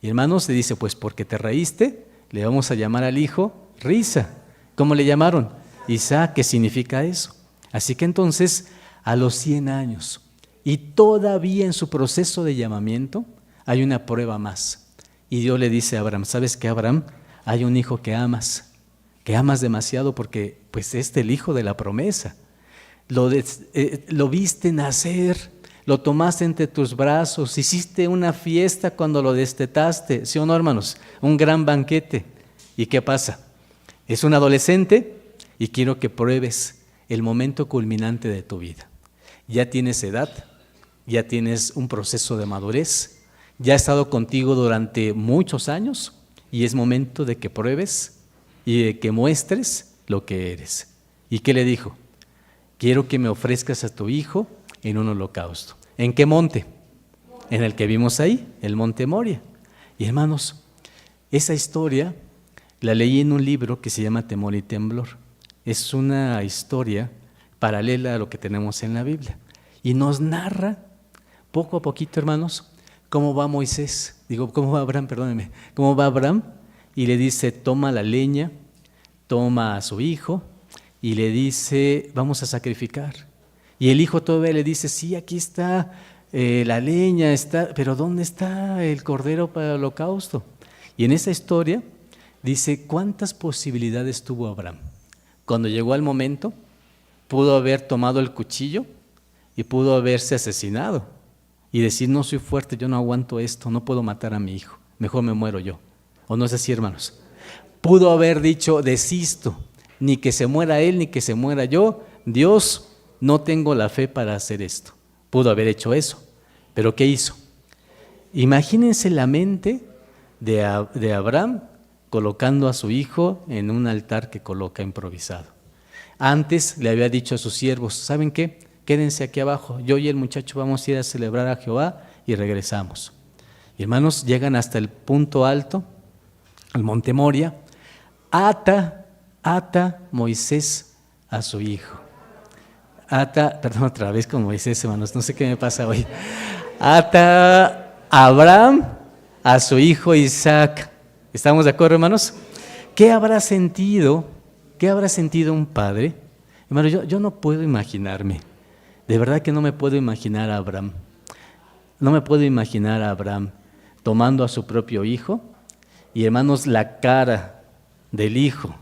S2: Y hermanos, le dice, pues porque te reíste, le vamos a llamar al hijo risa. ¿Cómo le llamaron? Isaac, ¿qué significa eso? Así que entonces, a los 100 años, y todavía en su proceso de llamamiento, hay una prueba más. Y Dios le dice a Abraham, ¿sabes qué, Abraham? Hay un hijo que amas demasiado porque pues es el hijo de la promesa. Lo viste nacer, lo tomaste entre tus brazos, hiciste una fiesta cuando lo destetaste, ¿sí o no, hermanos? Un gran banquete. ¿Y qué pasa? Es un adolescente y quiero que pruebes el momento culminante de tu vida. Ya tienes edad, ya tienes un proceso de madurez, ya ha estado contigo durante muchos años y es momento de que pruebes y de que muestres lo que eres. ¿Y qué le dijo? Quiero que me ofrezcas a tu hijo en un holocausto. ¿En qué monte? En el que vimos ahí, el monte Moria. Y hermanos, esa historia la leí en un libro que se llama Temor y Temblor. Es una historia paralela a lo que tenemos en la Biblia. Y nos narra, poco a poquito, hermanos, cómo va Moisés. Cómo va Abraham, perdónenme. Cómo va Abraham y le dice, toma la leña, toma a su hijo y le dice, vamos a sacrificar. Y el hijo todavía le dice, sí, aquí está la leña, pero ¿dónde está el cordero para el holocausto? Y en esa historia dice, ¿cuántas posibilidades tuvo Abraham? Cuando llegó al momento, pudo haber tomado el cuchillo y pudo haberse asesinado y decir, no soy fuerte, yo no aguanto esto, no puedo matar a mi hijo, mejor me muero yo. ¿O no es así, hermanos? Pudo haber dicho, desisto, ni que se muera él, ni que se muera yo, Dios, no tengo la fe para hacer esto. Pudo haber hecho eso, pero ¿qué hizo? Imagínense la mente de Abraham colocando a su hijo en un altar que coloca improvisado. Antes le había dicho a sus siervos, ¿saben qué? Quédense aquí abajo, yo y el muchacho vamos a ir a celebrar a Jehová y regresamos. Y hermanos, llegan hasta el punto alto, al monte Moria, ata Moisés a su hijo. Perdón, otra vez con Moisés, hermanos, no sé qué me pasa hoy. Ata Abraham a su hijo Isaac. ¿Estamos de acuerdo, hermanos? ¿Qué habrá sentido un padre? Hermano, yo no puedo imaginarme, de verdad que no me puedo imaginar a Abraham. No me puedo imaginar a Abraham tomando a su propio hijo y, hermanos, la cara del hijo,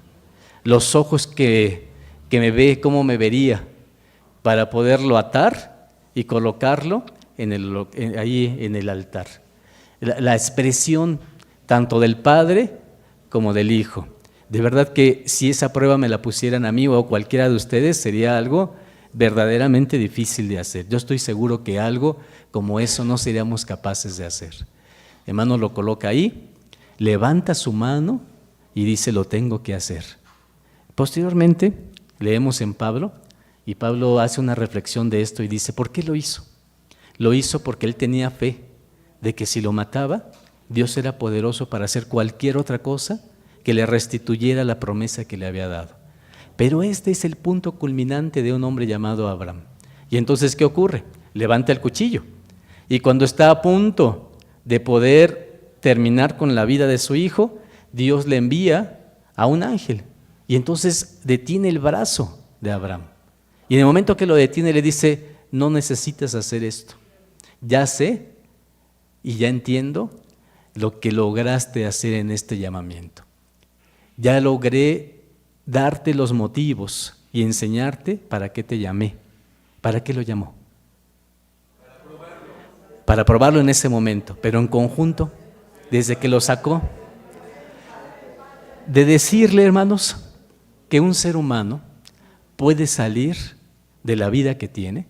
S2: los ojos que me ve, cómo me vería, para poderlo atar y colocarlo ahí en el altar. La expresión tanto del padre como del hijo. De verdad que si esa prueba me la pusieran a mí o a cualquiera de ustedes, sería algo verdaderamente difícil de hacer. Yo estoy seguro que algo como eso no seríamos capaces de hacer. Hermano, lo coloca ahí, levanta su mano y dice, lo tengo que hacer. Posteriormente, leemos en Pablo, y Pablo hace una reflexión de esto y dice, ¿por qué lo hizo? Lo hizo porque él tenía fe de que si lo mataba, Dios era poderoso para hacer cualquier otra cosa que le restituyera la promesa que le había dado. Pero este es el punto culminante de un hombre llamado Abraham. Y entonces, ¿qué ocurre? Levanta el cuchillo. Y cuando está a punto de poder terminar con la vida de su hijo, Dios le envía a un ángel. Y entonces detiene el brazo de Abraham. Y en el momento que lo detiene le dice, no necesitas hacer esto. Ya sé y ya entiendo lo que lograste hacer en este llamamiento. Ya logré darte los motivos y enseñarte para qué te llamé. ¿Para qué lo llamó? Para probarlo en ese momento, pero en conjunto, desde que lo sacó, de decirle, hermanos, que un ser humano puede salir de la vida que tiene,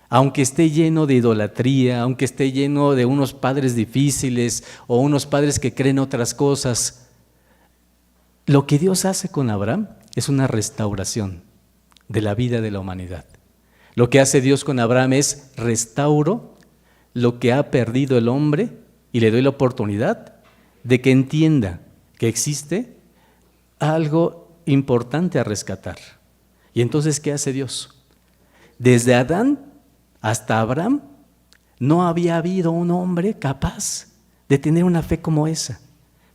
S2: aunque esté lleno de idolatría, aunque esté lleno de unos padres difíciles o unos padres que creen otras cosas. Lo que Dios hace con Abraham es una restauración de la vida de la humanidad. Lo que hace Dios con Abraham es restauro lo que ha perdido el hombre y le doy la oportunidad de que entienda que existe algo importante a rescatar. Y entonces, ¿qué hace Dios? Desde Adán hasta Abraham, no había habido un hombre capaz de tener una fe como esa.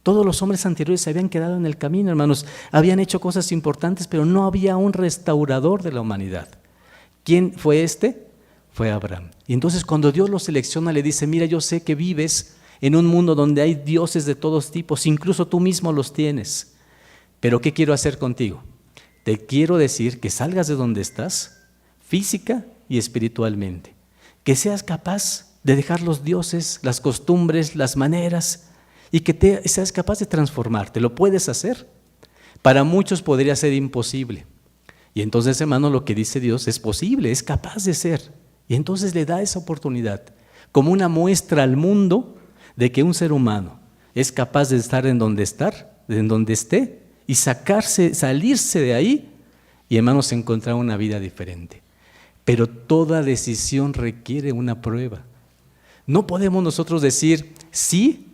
S2: Todos los hombres anteriores se habían quedado en el camino, hermanos. Habían hecho cosas importantes, pero no había un restaurador de la humanidad. ¿Quién fue este? Fue Abraham. Y entonces cuando Dios lo selecciona, le dice, mira, yo sé que vives en un mundo donde hay dioses de todos tipos, incluso tú mismo los tienes. Pero ¿qué quiero hacer contigo? Te quiero decir que salgas de donde estás, física y espiritualmente. Que seas capaz de dejar los dioses, las costumbres, las maneras, y que seas capaz de transformarte. ¿Lo puedes hacer? Para muchos podría ser imposible. Y entonces, hermano, lo que dice Dios es posible, es capaz de ser. Y entonces le da esa oportunidad, como una muestra al mundo de que un ser humano es capaz de estar en donde esté, y salirse de ahí, y hermanos, encontrar una vida diferente. Pero toda decisión requiere una prueba. No podemos nosotros decir sí,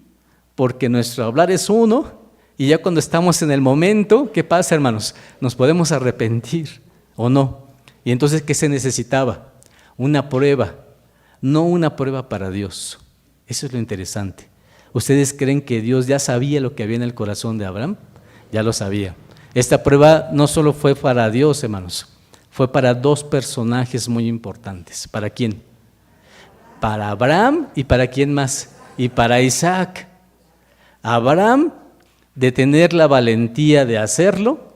S2: porque nuestro hablar es uno, y ya cuando estamos en el momento, ¿qué pasa, hermanos? Nos podemos arrepentir o no. Y entonces, ¿qué se necesitaba? Una prueba, no una prueba para Dios. Eso es lo interesante. ¿Ustedes creen que Dios ya sabía lo que había en el corazón de Abraham? Ya lo sabía. Esta prueba no solo fue para Dios, hermanos, fue para dos personajes muy importantes. ¿Para quién? Para Abraham, y ¿para quién más? Y para Isaac. Abraham, de tener la valentía de hacerlo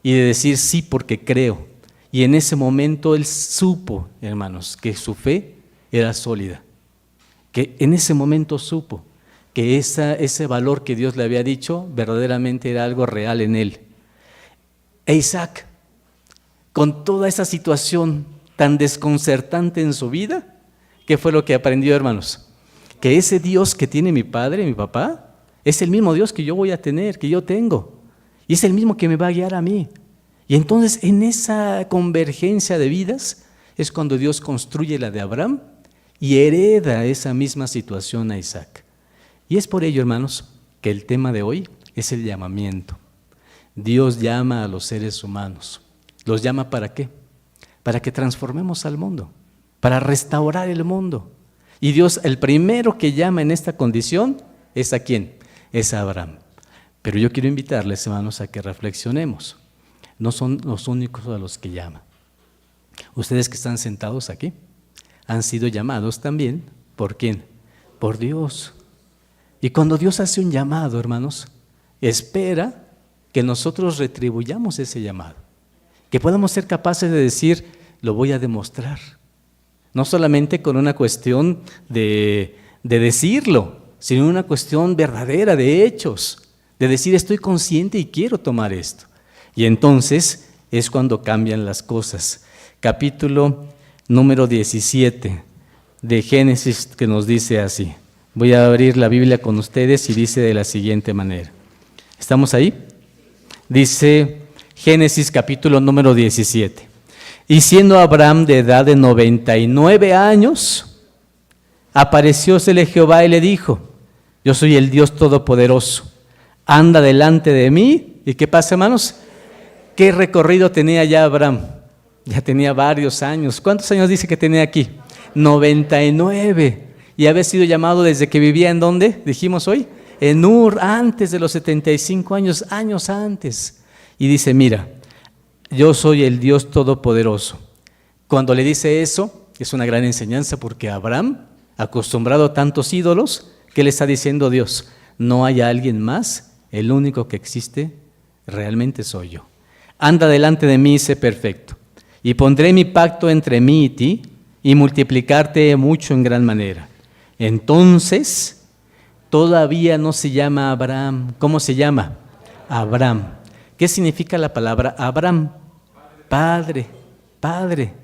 S2: y de decir sí porque creo. Y en ese momento él supo, hermanos, que su fe era sólida. Que en ese momento supo que ese valor que Dios le había dicho verdaderamente era algo real en él. E Isaac, con toda esa situación tan desconcertante en su vida, ¿qué fue lo que aprendió, hermanos? Que ese Dios que tiene mi padre, mi papá, es el mismo Dios que yo voy a tener, que yo tengo. Y es el mismo que me va a guiar a mí. Y entonces en esa convergencia de vidas es cuando Dios construye la de Abraham y hereda esa misma situación a Isaac. Y es por ello, hermanos, que el tema de hoy es el llamamiento. Dios llama a los seres humanos. ¿Los llama para qué? Para que transformemos al mundo, para restaurar el mundo. Y Dios, el primero que llama en esta condición, ¿es a quién? Es a Abraham. Pero yo quiero invitarles, hermanos, a que reflexionemos. No son los únicos a los que llama. Ustedes que están sentados aquí han sido llamados también. ¿Por quién? Por Dios. Y cuando Dios hace un llamado, hermanos, espera que nosotros retribuyamos ese llamado. Que podamos ser capaces de decir, lo voy a demostrar. No solamente con una cuestión de decirlo, sino una cuestión verdadera de hechos, de decir estoy consciente y quiero tomar esto. Y entonces es cuando cambian las cosas. Capítulo número 17 de Génesis, que nos dice así. Voy a abrir la Biblia con ustedes y dice de la siguiente manera. ¿Estamos ahí? Dice Génesis capítulo número 17. Y siendo Abraham de edad de 99 años, apareciósele Jehová y le dijo, yo soy el Dios Todopoderoso, anda delante de mí. ¿Y qué pasa, hermanos? ¿Qué recorrido tenía ya Abraham? Ya tenía varios años. ¿Cuántos años dice que tenía aquí? 99. Y había sido llamado desde que vivía ¿en dónde? Dijimos hoy, en Ur, antes de los 75 años antes. Y dice, mira, yo soy el Dios Todopoderoso. Cuando le dice eso, es una gran enseñanza porque Abraham, acostumbrado a tantos ídolos, ¿qué le está diciendo Dios? No hay alguien más, el único que existe realmente soy yo. Anda delante de mí y sé perfecto. Y pondré mi pacto entre mí y ti, y multiplicarte mucho en gran manera. Entonces, todavía no se llama Abraham. ¿Cómo se llama? Abraham. ¿Qué significa la palabra Abraham? Padre, padre.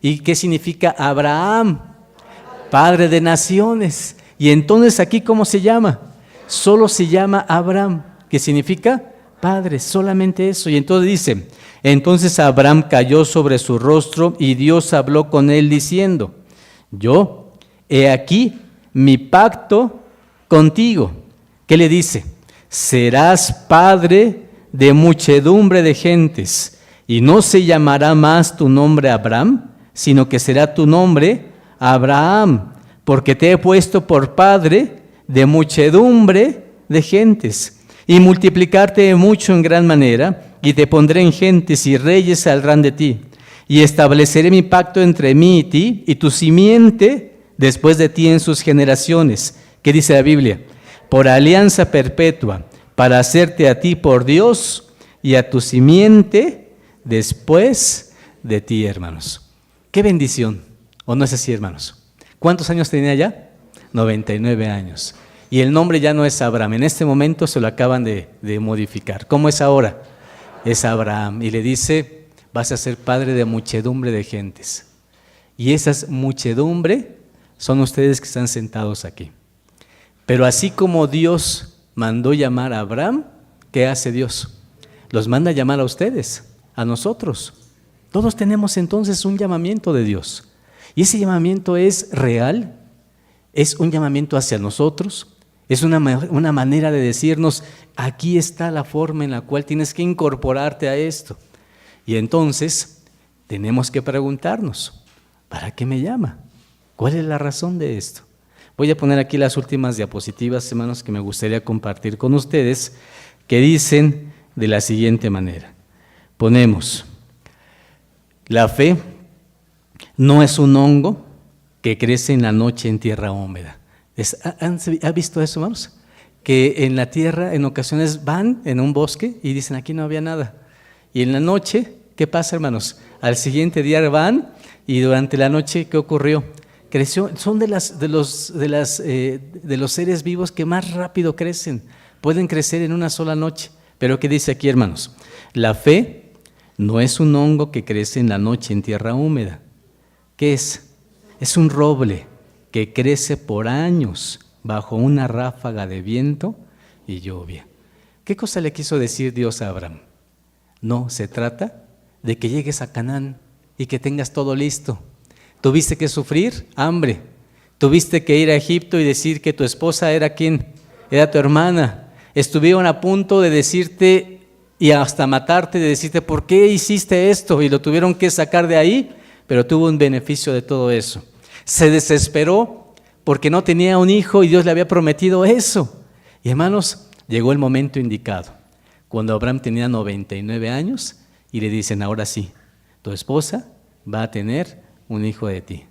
S2: ¿Y qué significa Abraham? Padre de naciones. Y entonces aquí, ¿cómo se llama? Solo se llama Abraham, que significa padre, solamente eso. Y entonces dice, entonces Abraham cayó sobre su rostro y Dios habló con él diciendo, yo, he aquí mi pacto contigo, ¿Qué le dice? Serás padre de muchedumbre de gentes, y no se llamará más tu nombre Abraham, sino que será tu nombre Abraham, porque te he puesto por padre de muchedumbre de gentes, y multiplicarte mucho en gran manera, y te pondré en gentes, y reyes saldrán de ti, y estableceré mi pacto entre mí y ti, y tu simiente después de ti en sus generaciones. ¿Qué dice la Biblia? Por alianza perpetua, para hacerte a ti por Dios y a tu simiente después de ti, hermanos. ¡Qué bendición! ¿O no es así, hermanos? ¿Cuántos años tenía ya? 99 años. Y el nombre ya no es Abraham. En este momento se lo acaban de modificar. ¿Cómo es ahora? Es Abraham. Y le dice, vas a ser padre de muchedumbre de gentes. Y esas muchedumbre son ustedes que están sentados aquí. Pero así como Dios mandó llamar a Abraham, ¿qué hace Dios? Los manda a llamar a ustedes, a nosotros. Todos tenemos entonces un llamamiento de Dios. Y ese llamamiento es real, es un llamamiento hacia nosotros, es una manera de decirnos, aquí está la forma en la cual tienes que incorporarte a esto. Y entonces tenemos que preguntarnos, ¿para qué me llama? ¿Cuál es la razón de esto? Voy a poner aquí las últimas diapositivas, hermanos, que me gustaría compartir con ustedes, que dicen de la siguiente manera. Ponemos, la fe no es un hongo que crece en la noche en tierra húmeda. ¿Ha visto eso, hermanos? Que en la tierra, en ocasiones van en un bosque y dicen, aquí no había nada. Y en la noche, ¿qué pasa, hermanos? Al siguiente día van y durante la noche, ¿qué ocurrió? Creció, son de los seres vivos que más rápido crecen, pueden crecer en una sola noche. Pero ¿qué dice aquí, hermanos? La fe no es un hongo que crece en la noche en tierra húmeda. ¿Qué es? Es un roble que crece por años bajo una ráfaga de viento y lluvia. ¿Qué cosa le quiso decir Dios a Abraham? No, se trata de que llegues a Canaán y que tengas todo listo. ¿Tuviste que sufrir? Hambre. ¿Tuviste que ir a Egipto y decir que tu esposa era quién? Era tu hermana. Estuvieron a punto de decirte y hasta matarte, de decirte, ¿por qué hiciste esto? Y lo tuvieron que sacar de ahí, pero tuvo un beneficio de todo eso. Se desesperó porque no tenía un hijo y Dios le había prometido eso. Y hermanos, llegó el momento indicado, cuando Abraham tenía 99 años y le dicen, ahora sí, tu esposa va a tener un hijo de ti.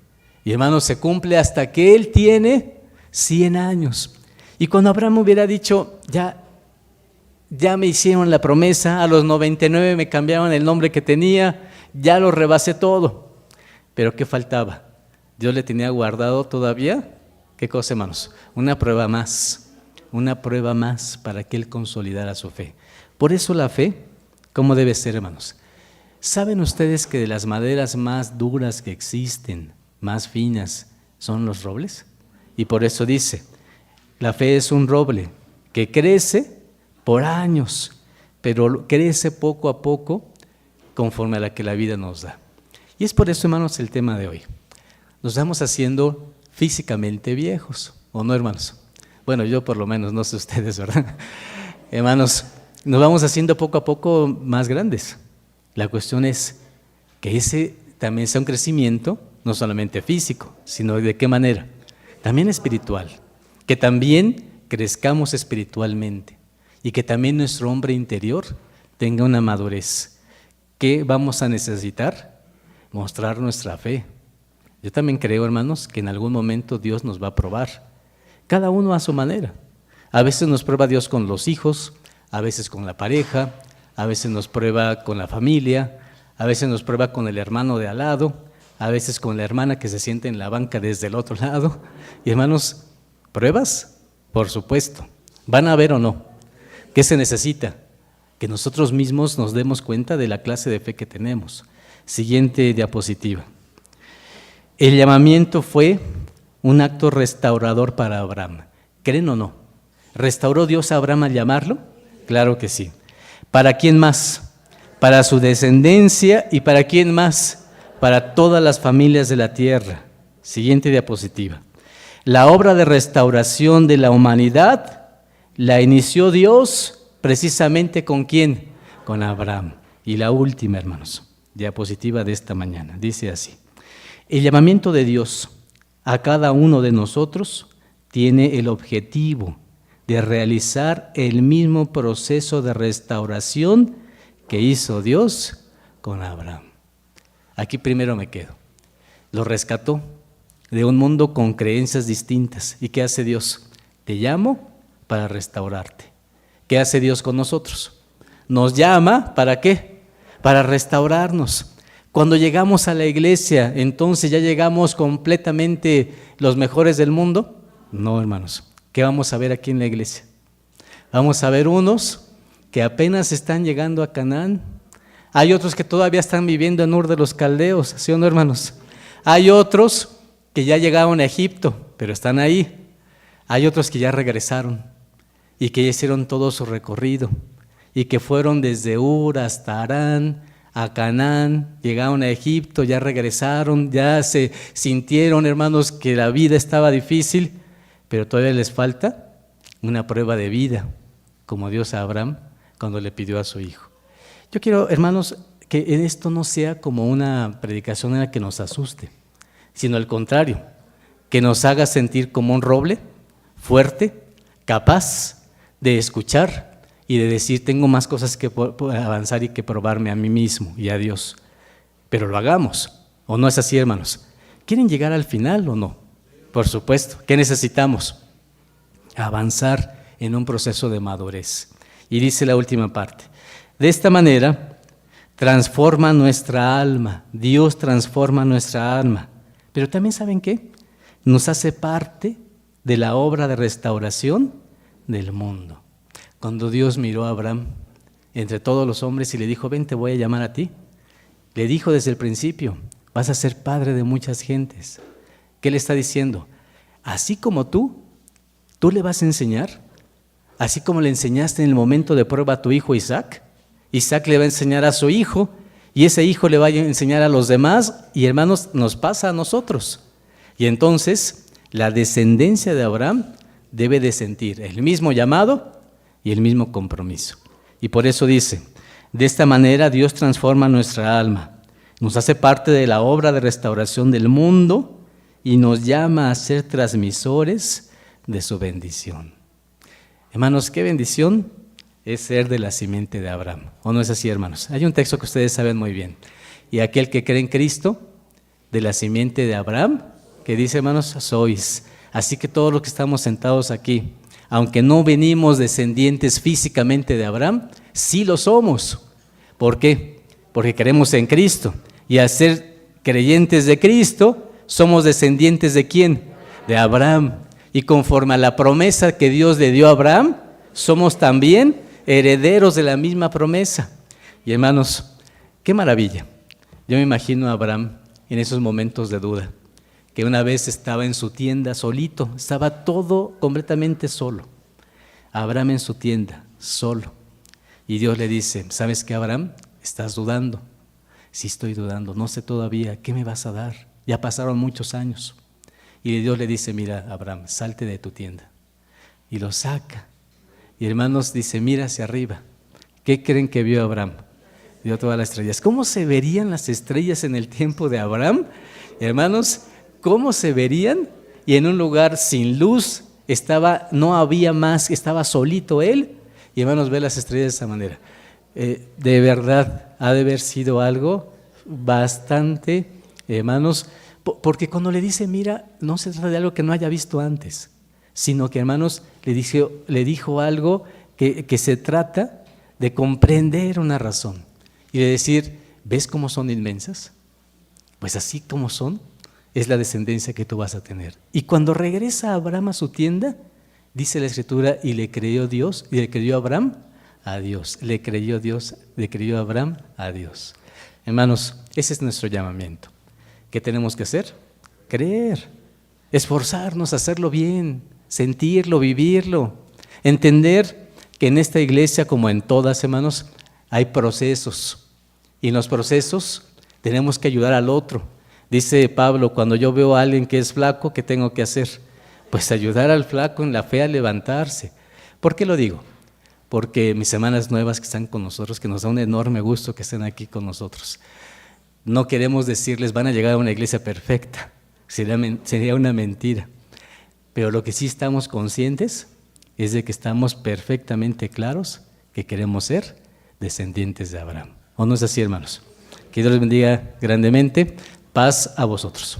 S2: Y hermanos, se cumple hasta que él tiene 100 años. Y cuando Abraham hubiera dicho, ya me hicieron la promesa, a los 99 me cambiaron el nombre que tenía, ya lo rebasé todo. Pero ¿qué faltaba? Dios le tenía guardado todavía, ¿qué cosa, hermanos? Una prueba más para que él consolidara su fe. Por eso la fe, ¿cómo debe ser, hermanos? ¿Saben ustedes que de las maderas más duras que existen, más finas, son los robles? Y por eso dice, la fe es un roble que crece por años, pero crece poco a poco conforme a la que la vida nos da. Y es por eso, hermanos, el tema de hoy. Nos vamos haciendo físicamente viejos, ¿o no, hermanos? Bueno, yo por lo menos, no sé ustedes, ¿verdad? Hermanos, nos vamos haciendo poco a poco más grandes. La cuestión es que ese también sea un crecimiento, no solamente físico, sino de qué manera, también espiritual, que también crezcamos espiritualmente y que también nuestro hombre interior tenga una madurez. ¿Qué vamos a necesitar? Mostrar nuestra fe. Yo también creo, hermanos, que en algún momento Dios nos va a probar, cada uno a su manera. A veces nos prueba Dios con los hijos, a veces con la pareja, a veces nos prueba con la familia, a veces nos prueba con el hermano de al lado, a veces con la hermana que se siente en la banca desde el otro lado. Y hermanos, ¿pruebas? Por supuesto. ¿Van a haber o no? ¿Qué se necesita? Que nosotros mismos nos demos cuenta de la clase de fe que tenemos. Siguiente diapositiva. El llamamiento fue un acto restaurador para Abraham. ¿Creen o no? ¿Restauró Dios a Abraham al llamarlo? Claro que sí. ¿Para quién más? Para su descendencia. ¿Y para quién más? Para todas las familias de la tierra. Siguiente diapositiva. La obra de restauración de la humanidad la inició Dios precisamente ¿con quién? Con Abraham. Y la última, hermanos, diapositiva de esta mañana, dice así: el llamamiento de Dios a cada uno de nosotros tiene el objetivo de realizar el mismo proceso de restauración que hizo Dios con Abraham. Aquí primero me quedo. Lo rescató de un mundo con creencias distintas. ¿Y qué hace Dios? Te llamo para restaurarte. ¿Qué hace Dios con nosotros? Nos llama, ¿para qué? Para restaurarnos. Cuando llegamos a la iglesia, entonces ya llegamos completamente los mejores del mundo. No, hermanos. ¿Qué vamos a ver aquí en la iglesia? Vamos a ver unos que apenas están llegando a Canaán. Hay otros que todavía están viviendo en Ur de los Caldeos, ¿sí o no, hermanos? Hay otros que ya llegaron a Egipto, pero están ahí. Hay otros que ya regresaron y que ya hicieron todo su recorrido y que fueron desde Ur hasta Harán, a Canaán, llegaron a Egipto, ya regresaron, ya se sintieron, hermanos, que la vida estaba difícil, pero todavía les falta una prueba de vida, como Dios a Abraham cuando le pidió a su hijo. Yo quiero, hermanos, que esto no sea como una predicación en la que nos asuste, sino al contrario, que nos haga sentir como un roble fuerte, capaz de escuchar y de decir, tengo más cosas que avanzar y que probarme a mí mismo y a Dios. Pero lo hagamos, ¿o no es así, hermanos? ¿Quieren llegar al final o no? Por supuesto. ¿Qué necesitamos? Avanzar en un proceso de madurez. Y dice la última parte: de esta manera transforma nuestra alma. Dios transforma nuestra alma. Pero también, ¿saben qué? Nos hace parte de la obra de restauración del mundo. Cuando Dios miró a Abraham entre todos los hombres y le dijo, ven, te voy a llamar a ti, le dijo desde el principio, vas a ser padre de muchas gentes. ¿Qué le está diciendo? Así como tú le vas a enseñar, así como le enseñaste en el momento de prueba a tu hijo Isaac, Isaac le va a enseñar a su hijo y ese hijo le va a enseñar a los demás y, hermanos, nos pasa a nosotros. Y entonces la descendencia de Abraham debe de sentir el mismo llamado y el mismo compromiso. Y por eso dice, de esta manera Dios transforma nuestra alma, nos hace parte de la obra de restauración del mundo y nos llama a ser transmisores de su bendición. Hermanos, qué bendición es ser de la simiente de Abraham. ¿O no es así, hermanos? Hay un texto que ustedes saben muy bien. Y aquel que cree en Cristo, de la simiente de Abraham, que dice, hermanos, sois. Así que todos los que estamos sentados aquí, aunque no venimos descendientes físicamente de Abraham, sí lo somos. ¿Por qué? Porque creemos en Cristo. Y al ser creyentes de Cristo, somos descendientes ¿de quién? De Abraham. Y conforme a la promesa que Dios le dio a Abraham, somos también herederos de la misma promesa. Y hermanos, qué maravilla. Yo me imagino a Abraham en esos momentos de duda, que una vez estaba en su tienda solito, estaba todo completamente solo. Abraham en su tienda, solo. Y Dios le dice, ¿sabes qué, Abraham? ¿Estás dudando? Sí, estoy dudando, no sé todavía, ¿qué me vas a dar? Ya pasaron muchos años. Y Dios le dice, mira, Abraham, salte de tu tienda. Y lo saca. Y hermanos, dice, mira hacia arriba. ¿Qué creen que vio Abraham? Vio todas las estrellas. ¿Cómo se verían las estrellas en el tiempo de Abraham? Hermanos, ¿cómo se verían? Y en un lugar sin luz, no había más, estaba solito él. Y hermanos, ve las estrellas de esa manera. De verdad, ha de haber sido algo bastante, hermanos, porque cuando le dice, mira, no se trata de algo que no haya visto antes, sino que, hermanos, le dijo algo que se trata de comprender una razón y de decir, ¿ves cómo son inmensas? Pues así como son, es la descendencia que tú vas a tener. Y cuando regresa Abraham a su tienda, dice la Escritura, y le creyó Dios, y le creyó Abraham a Dios, le creyó Abraham a Dios. Hermanos, ese es nuestro llamamiento. ¿Qué tenemos que hacer? Creer, esforzarnos, hacerlo bien, sentirlo, vivirlo, entender que en esta iglesia, como en todas, hermanos, hay procesos y en los procesos tenemos que ayudar al otro. Dice Pablo, cuando yo veo a alguien que es flaco, ¿qué tengo que hacer? Pues ayudar al flaco en la fe a levantarse, ¿Por qué lo digo? Porque mis hermanas nuevas que están con nosotros, que nos da un enorme gusto que estén aquí con nosotros, no queremos decirles van a llegar a una iglesia perfecta, sería una mentira, pero lo que sí estamos conscientes es de que estamos perfectamente claros que queremos ser descendientes de Abraham. ¿O no es así, hermanos? Que Dios les bendiga grandemente. Paz a vosotros.